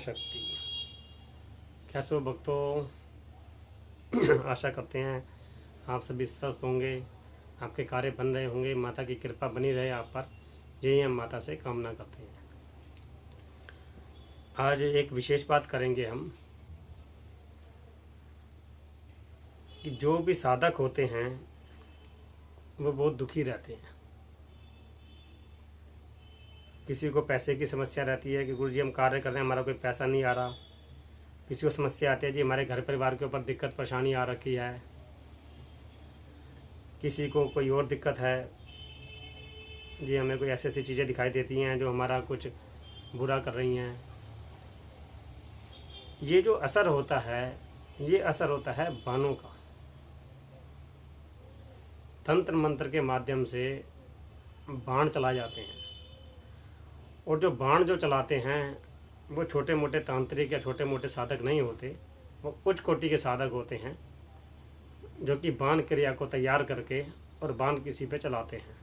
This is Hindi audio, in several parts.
शक्ति। कैसे हो भक्तों, आशा करते हैं आप सभी स्वस्थ होंगे, आपके कार्य बन रहे होंगे, माता की कृपा बनी रहे आप पर, यही हम माता से कामना करते हैं। आज एक विशेष बात करेंगे हम कि जो भी साधक होते हैं वो बहुत दुखी रहते हैं। किसी को पैसे की समस्या रहती है कि गुरु जी हम कार्य कर रहे हैं, हमारा कोई पैसा नहीं आ रहा। किसी को समस्या आती है जी हमारे घर परिवार के ऊपर दिक्कत परेशानी आ रखी है। किसी को कोई और दिक्कत है जी, हमें कोई ऐसी ऐसी चीज़ें दिखाई देती हैं जो हमारा कुछ बुरा कर रही हैं। ये जो असर होता है, ये असर होता है बाणों का। तंत्र मंत्र के माध्यम से बाण चला जाते हैं, और जो बाण जो चलाते हैं वो छोटे मोटे तांत्रिक या छोटे मोटे साधक नहीं होते, वो उच्च कोटि के साधक होते हैं जो कि बाण क्रिया को तैयार करके और बाण किसी पे चलाते हैं।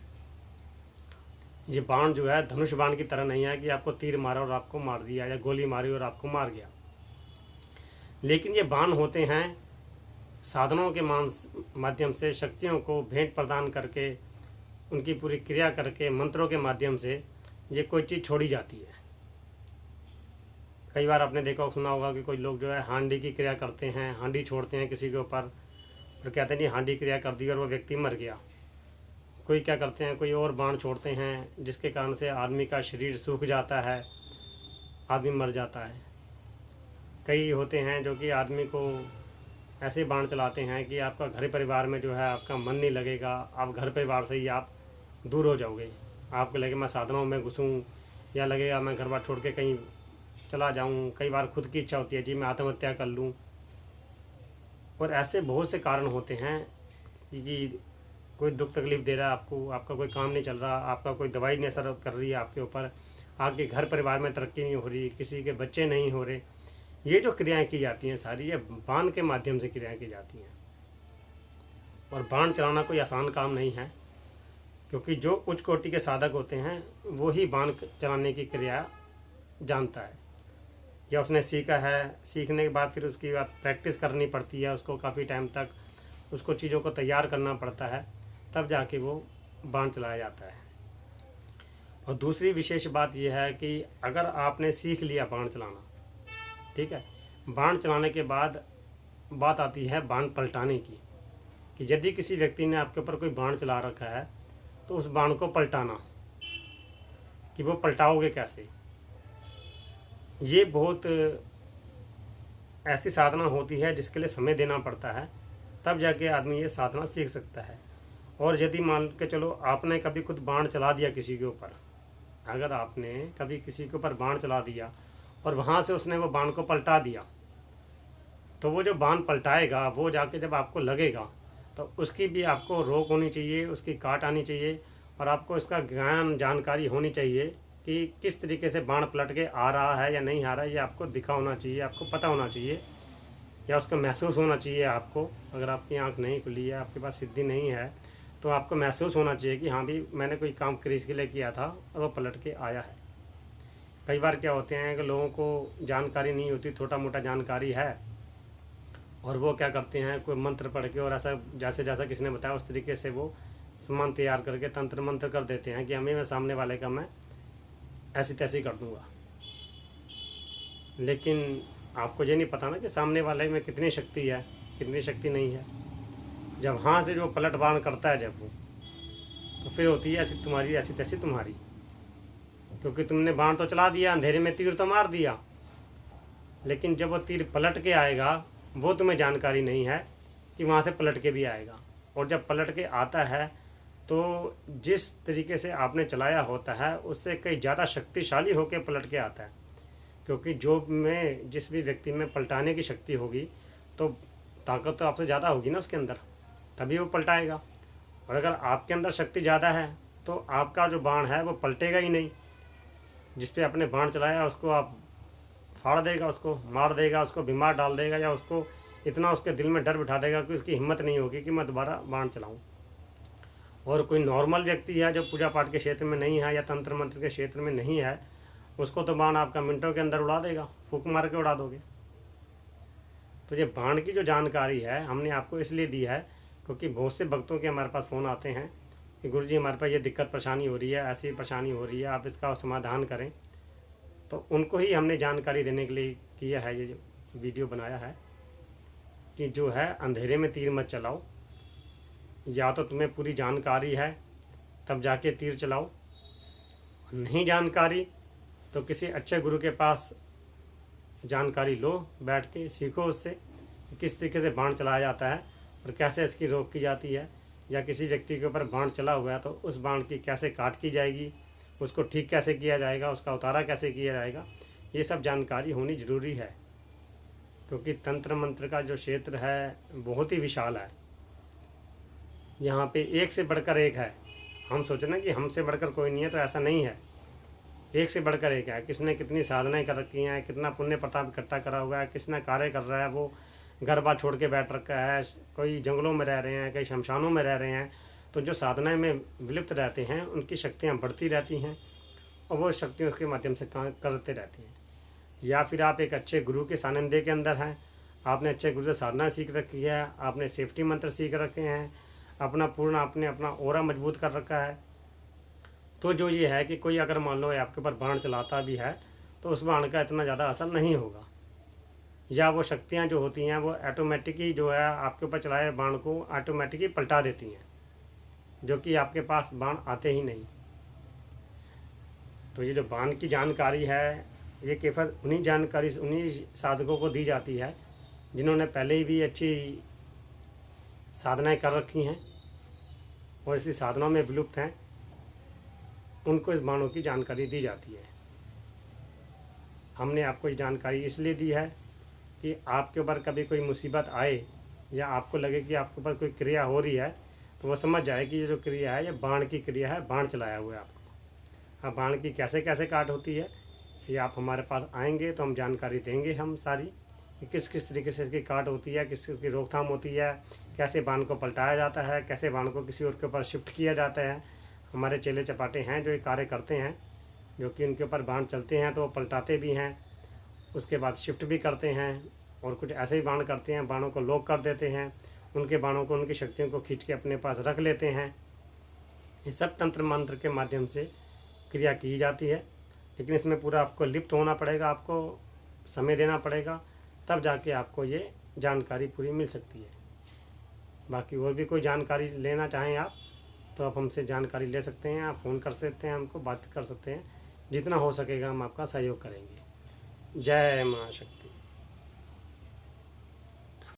ये बाण जो है धनुष बाण की तरह नहीं है कि आपको तीर मारा और आपको मार दिया, या गोली मारी और आपको मार गया। लेकिन ये बाण होते हैं साधनों के माध्यम से, शक्तियों को भेंट प्रदान करके, उनकी पूरी क्रिया करके, मंत्रों के माध्यम से ये कोई चीज़ छोड़ी जाती है। कई बार आपने देखा सुना होगा कि कोई लोग जो है हांडी की क्रिया करते हैं, हांडी छोड़ते हैं किसी के ऊपर और कहते हैं जी हांडी क्रिया कर दी और वो व्यक्ति मर गया। कोई क्या करते हैं, कोई और बाण छोड़ते हैं जिसके कारण से आदमी का शरीर सूख जाता है, आदमी मर जाता है। कई होते हैं जो कि आदमी को ऐसे बाण चलाते हैं कि आपका घर परिवार में जो है आपका मन नहीं लगेगा, आप घर परिवार से ही आप दूर हो जाओगे। आपको लगे मैं साधनों में घुसूँ, या लगेगा मैं घर बार छोड़ के कहीं चला जाऊँ। कई बार खुद की इच्छा होती है जी मैं आत्महत्या कर लूँ। और ऐसे बहुत से कारण होते हैं कि कोई दुख तकलीफ़ दे रहा है आपको, आपका कोई काम नहीं चल रहा, आपका कोई दवाई नहीं असर कर रही है आपके ऊपर, आपके घर परिवार में तरक्की नहीं हो रही, किसी के बच्चे नहीं हो रहे। ये जो क्रियाएं की जाती हैं सारी, ये बाण के माध्यम से क्रियाएं की जाती हैं। और बाण चलाना कोई आसान काम नहीं है, क्योंकि जो उच्च कोटि के साधक होते हैं वो ही बाण चलाने की क्रिया जानता है, या उसने सीखा है। सीखने के बाद फिर उसकी बात प्रैक्टिस करनी पड़ती है, उसको काफ़ी टाइम तक उसको चीज़ों को तैयार करना पड़ता है, तब जाके वो बाण चलाया जाता है। और दूसरी विशेष बात यह है कि अगर आपने सीख लिया बाण चलाना, ठीक है, बाण चलाने के बाद बात आती है बाण पलटाने की, कि यदि किसी व्यक्ति ने आपके ऊपर कोई बाण चला रखा है तो उस बाण को पलटाना, कि वो पलटाओगे कैसे। ये बहुत ऐसी साधना होती है जिसके लिए समय देना पड़ता है, तब जाके आदमी ये साधना सीख सकता है। और यदि मान के चलो आपने कभी खुद बाण चला दिया किसी के ऊपर, अगर आपने कभी किसी के ऊपर बाण चला दिया और वहाँ से उसने वो बाण को पलटा दिया, तो वो जो बाण पलटाएगा वो जाके जब आपको लगेगा तो उसकी भी आपको रोक होनी चाहिए, उसकी काट आनी चाहिए, और आपको इसका ज्ञान जानकारी होनी चाहिए कि किस तरीके से बाण पलट के आ रहा है या नहीं आ रहा है। ये आपको दिखा होना चाहिए, आपको पता होना चाहिए, या उसका महसूस होना चाहिए आपको। अगर आपकी आंख नहीं खुली है, आपके पास सिद्धि नहीं है, तो आपको महसूस होना चाहिए कि हाँ भी मैंने कोई काम क्रीज के लिए किया था और वो पलट के आया है। कई बार क्या होते हैं कि लोगों को जानकारी नहीं होती, छोटा मोटा जानकारी है, और वो क्या करते हैं कोई मंत्र पढ़ के और ऐसा जैसे जैसा किसी ने बताया उस तरीके से वो सामान तैयार करके तंत्र मंत्र कर देते हैं कि हमें मैं सामने वाले का मैं ऐसी तैसी कर दूंगा। लेकिन आपको ये नहीं पता ना कि सामने वाले में कितनी शक्ति है, कितनी शक्ति नहीं है। जब हाँ से जो पलट बाण करता है जब वो, तो फिर होती है ऐसी तुम्हारी ऐसी तैसी तुम्हारी, क्योंकि तुमने बाण तो चला दिया, अंधेरे में तीर तो मार दिया, लेकिन जब वो तीर पलट के आएगा वो तुम्हें जानकारी नहीं है कि वहाँ से पलट के भी आएगा। और जब पलट के आता है तो जिस तरीके से आपने चलाया होता है उससे कई ज़्यादा शक्तिशाली होकर पलट के आता है, क्योंकि जो में जिस भी व्यक्ति में पलटाने की शक्ति होगी तो ताकत तो आपसे ज़्यादा होगी ना उसके अंदर, तभी वो पलटाएगा। और अगर आपके अंदर शक्ति ज़्यादा है तो आपका जो बाण है वो पलटेगा ही नहीं। जिस पे आपने बाण चलाया उसको आप फाड़ देगा, उसको मार देगा, उसको बीमार डाल देगा, या उसको इतना उसके दिल में डर बिठा देगा कि उसकी हिम्मत नहीं होगी कि मैं दोबारा बाण चलाऊं। और कोई नॉर्मल व्यक्ति है जो पूजा पाठ के क्षेत्र में नहीं है या तंत्र मंत्र के क्षेत्र में नहीं है, उसको तो बाण आपका मिनटों के अंदर उड़ा देगा, फूंक मार के उड़ा दोगे। तो ये बाण की जो जानकारी है हमने आपको इसलिए दी है क्योंकि बहुत से भक्तों के हमारे पास फ़ोन आते हैं कि गुरुजी हमारे पास ये दिक्कत परेशानी हो रही है, ऐसी परेशानी हो रही है, आप इसका समाधान करें। तो उनको ही हमने जानकारी देने के लिए किया है, ये जो वीडियो बनाया है कि जो है अंधेरे में तीर मत चलाओ, या तो तुम्हें पूरी जानकारी है तब जाके तीर चलाओ, नहीं जानकारी तो किसी अच्छे गुरु के पास जानकारी लो, बैठ के सीखो उससे कि किस तरीके से बाण चलाया जाता है और कैसे इसकी रोक की जाती है, या किसी व्यक्ति के ऊपर बाण चला हुआ है तो उस बाण की कैसे काट की जाएगी, उसको ठीक कैसे किया जाएगा, उसका उतारा कैसे किया जाएगा, ये सब जानकारी होनी ज़रूरी है। क्योंकि तंत्र मंत्र का जो क्षेत्र है बहुत ही विशाल है, यहाँ पे एक से बढ़कर एक है। हम सोचें ना कि हमसे बढ़कर कोई नहीं है, तो ऐसा नहीं है, एक से बढ़कर एक है। किसने कितनी साधनाएं कर रखी हैं, कितना पुण्य प्रताप इकट्ठा करा हुआ है, किसने कार्य कर रहा है, वो घर बार छोड़ के बैठ रखा है, कोई जंगलों में रह रहे हैं, कई शमशानों में रह रहे हैं। तो जो साधनाएं में विलिप्त रहते हैं उनकी शक्तियाँ बढ़ती रहती हैं और वो शक्तियों के माध्यम से काम करते रहती हैं। या फिर आप एक अच्छे गुरु के सानिध्य के अंदर हैं, आपने अच्छे गुरु से साधना सीख रखी है, आपने सेफ्टी मंत्र सीख रखे हैं, अपना पूर्ण आपने अपना ओरा मजबूत कर रखा है, तो जो ये है कि कोई अगर मान लो आपके ऊपर बाण चलाता भी है तो उस बाण का इतना ज़्यादा असर नहीं होगा, या वो शक्तियाँ जो होती हैं वो ऑटोमेटिक ही जो है आपके ऊपर चलाए बाण को ऑटोमेटिक ही पलटा देती हैं, जो कि आपके पास बाण आते ही नहीं। तो ये जो बाण की जानकारी है ये केवल उन्हीं साधकों को दी जाती है जिन्होंने पहले ही भी अच्छी साधनाएं कर रखी हैं और इसी साधनाओं में विलुप्त हैं, उनको इस बाणों की जानकारी दी जाती है। हमने आपको ये जानकारी इसलिए दी है कि आपके ऊपर कभी कोई मुसीबत आए या आपको लगे कि आपके ऊपर कोई क्रिया हो रही है तो वो समझ जाए कि ये जो क्रिया है ये बाण की क्रिया है, बाण चलाया हुआ है आपको। अब बाण की कैसे कैसे काट होती है ये आप हमारे पास आएंगे तो हम जानकारी देंगे, हम सारी कि किस किस तरीके से इसकी काट होती है, किस की रोकथाम होती है, कैसे बाण को पलटाया जाता है, कैसे बाण को किसी और के ऊपर शिफ्ट किया जाता है। हमारे चेले चपाटे हैं जो ये कार्य करते हैं, जो कि उनके ऊपर बाण चलते हैं तो वो पलटाते भी हैं, उसके बाद शिफ्ट भी करते हैं, और कुछ ऐसे ही बाण करते हैं, बाणों को लॉक कर देते हैं, उनके बाणों को उनकी शक्तियों को खींच के अपने पास रख लेते हैं। ये सब तंत्र मंत्र के माध्यम से क्रिया की जाती है, लेकिन इसमें पूरा आपको लिप्त होना पड़ेगा, आपको समय देना पड़ेगा, तब जाके आपको ये जानकारी पूरी मिल सकती है। बाकी और भी कोई जानकारी लेना चाहें आप तो आप हमसे जानकारी ले सकते हैं, आप फ़ोन कर सकते हैं, हमको बात कर सकते हैं, जितना हो सकेगा हम आपका सहयोग करेंगे। जय माँ शक्ति।